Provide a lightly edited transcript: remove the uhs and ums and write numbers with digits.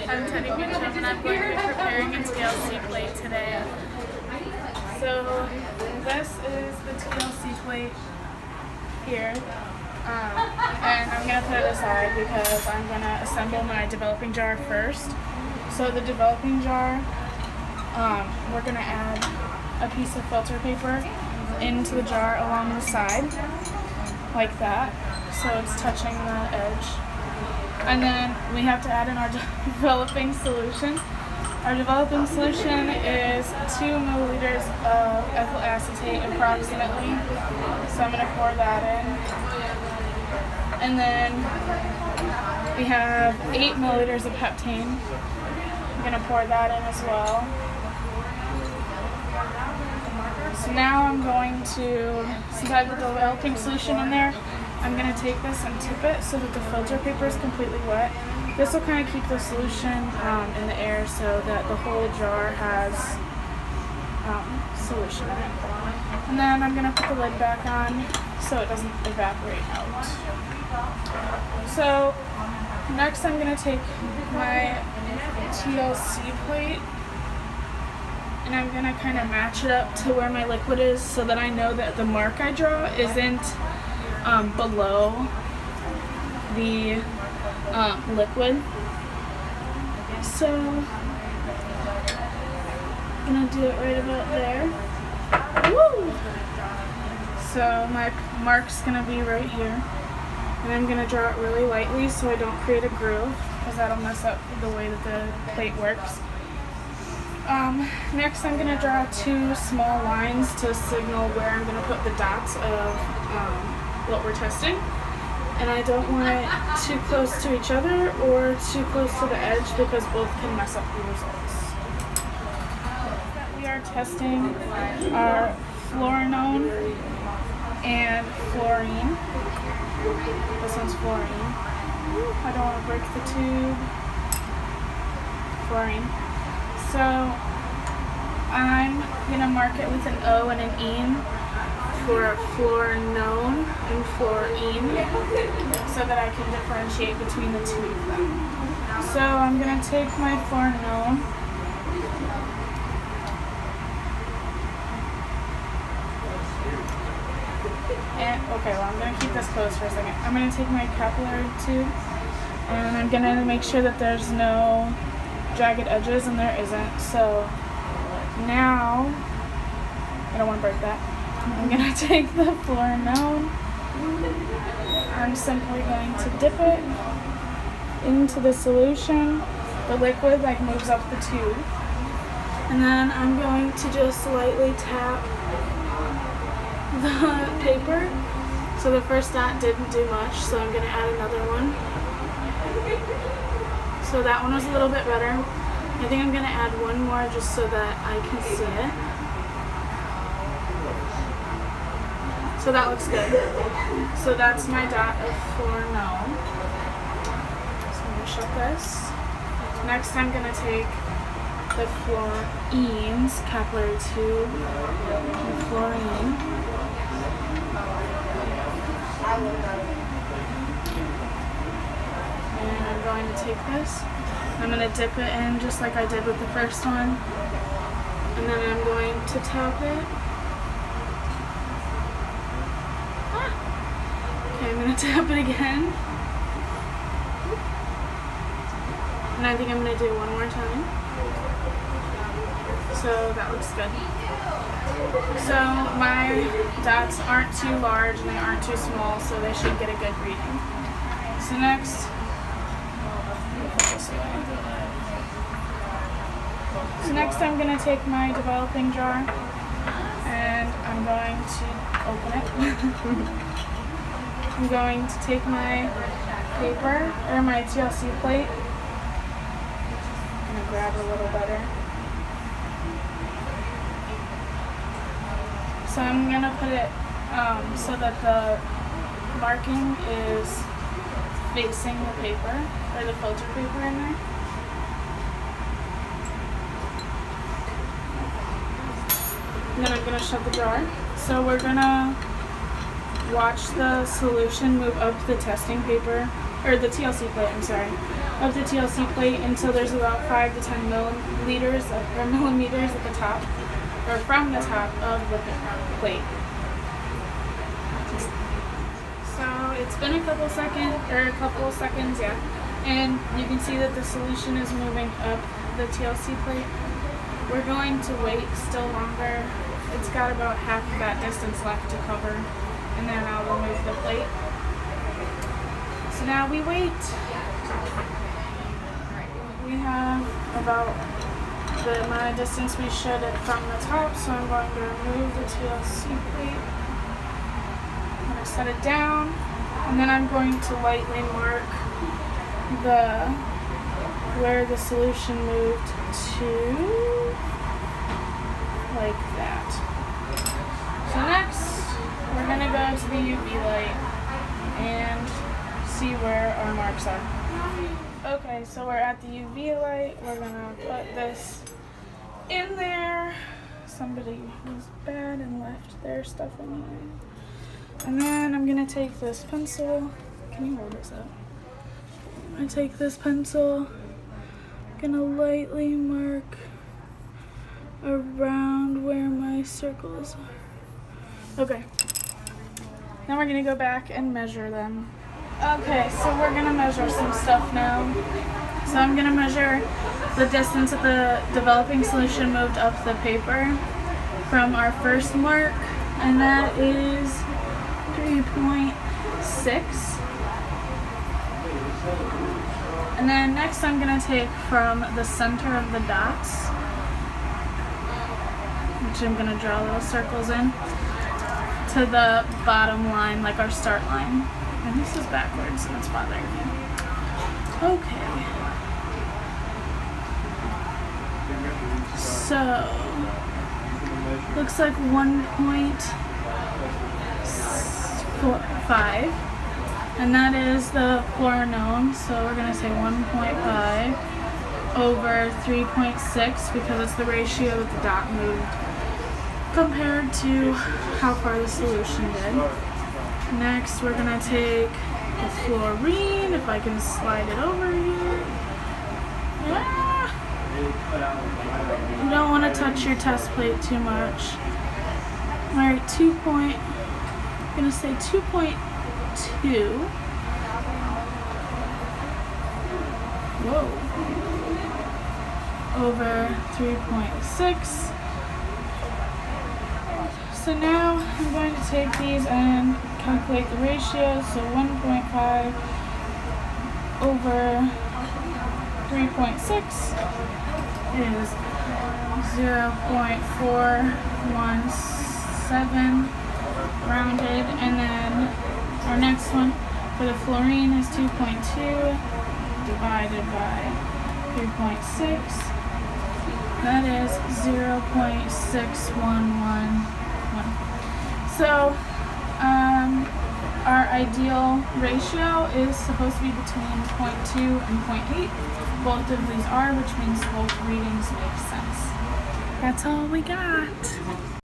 I'm Teddy Mitchell and I'm going to be preparing a TLC plate today. So this is the TLC plate here, and I'm going to put it aside because I'm going to assemble my developing jar first. So the developing jar, we're going to add a piece of filter paper into the jar along the side, like that, so it's touching the edge. And then we have to add in our developing solution. Our developing solution is 2 milliliters of ethyl acetate approximately. So I'm going to pour that in. And then we have 8 milliliters of heptane. I'm going to pour that in as well. So now I'm going to, since I have the developing solution in there, I'm going to take this and tip it so that the filter paper is completely wet. This will kind of keep the solution in the air so that the whole jar has solution in it. And then I'm going to put the lid back on so it doesn't evaporate out. So next I'm going to take my TLC plate and I'm going to kind of match it up to where my liquid is so that I know that the mark I draw isn't below the liquid. So I'm gonna do it right about there. Woo! So my mark's gonna be right here, and I'm gonna draw it really lightly so I don't create a groove because that'll mess up the way that the plate works. Next I'm gonna draw 2 small lines to signal where I'm gonna put the dots of what we're testing, and I don't want it too close to each other or too close to the edge because both can mess up the results. We are testing our fluorinone and fluorine. This one's fluorine. I don't want to break the tube. Fluorine. So I'm gonna mark it with an O and an E for fluorinone and fluorine so that I can differentiate between the 2 of them. So I'm going to take my fluorinone and I'm going to keep this closed for a second. I'm going to take my capillary tube and I'm going to make sure that there's no jagged edges, and there isn't. So now I don't want to break that. I'm going to take the fluorinone. I'm simply going to dip it into the solution. The liquid moves up the tube. And then I'm going to just lightly tap the paper. So the first dot didn't do much, so I'm going to add another one. So that one was a little bit better. I think I'm going to add one more just so that I can see it. So that looks good. So that's my dot of fluorinone. So I'm going to shut this. Next I'm going to take the fluorines, capillary tube, and fluorine. And I'm going to take this. I'm going to dip it in just like I did with the first one. And then I'm going to tap it. I'm going to tap it again, and I think I'm going to do it one more time. So that looks good. So my dots aren't too large and they aren't too small, so they should get a good reading. So next, I'm going to take my developing jar and I'm going to open it. I'm going to take my paper, or my TLC plate. I'm going to grab a little better. So I'm going to put it so that the marking is facing the paper, or the filter paper in there. And then I'm going to shut the jar. So we're going to watch the solution move up the testing paper or the TLC plate, I'm sorry, of the TLC plate until there's about 5 to 10 millimeters or millimeters at the top, or from the top of the plate. So it's been a couple seconds, yeah, and you can see that the solution is moving up the TLC plate. We're going to wait still longer. It's got about half of that distance left to cover, and then I'll remove the plate. So now we wait. We have about the amount of distance we should from the top, so I'm going to remove the TLC plate. I'm going to set it down, and then I'm going to lightly mark where the solution moved to, like that. So next, we're going to go to the UV light and see where our marks are. Okay, so we're at the UV light. We're going to put this in there. Somebody was bad and left their stuff in here. And then I'm going to take this pencil. Can you hold this up? I'm going to take this pencil. I'm going to lightly mark around where my circles are. Okay. Now we're going to go back and measure them. Okay, so we're going to measure some stuff now. So I'm going to measure the distance that the developing solution moved up the paper from our first mark, and that is 3.6. And then next I'm going to take from the center of the dots, which I'm going to draw little circles in, to the bottom line, like our start line. And this is backwards, and it's bothering me. Okay. So, looks like 1.5, and that is the fluorinone. So we're gonna say 1.5 over 3.6 because it's the ratio that the dot moved compared to how far the solution did. Next, we're gonna take the fluorine, if I can slide it over here. Ah! You don't want to touch your test plate too much. Alright, I'm gonna say 2.2. Whoa. Over 3.6. So now I'm going to take these and calculate the ratio. So 1.5 over 3.6 is 0.417 rounded, and then our next one for the fluorine is 2.2 divided by 3.6. That is 0.6111. So our ideal ratio is supposed to be between 0.2 and 0.8. Both of these are, which means both readings make sense. That's all we got.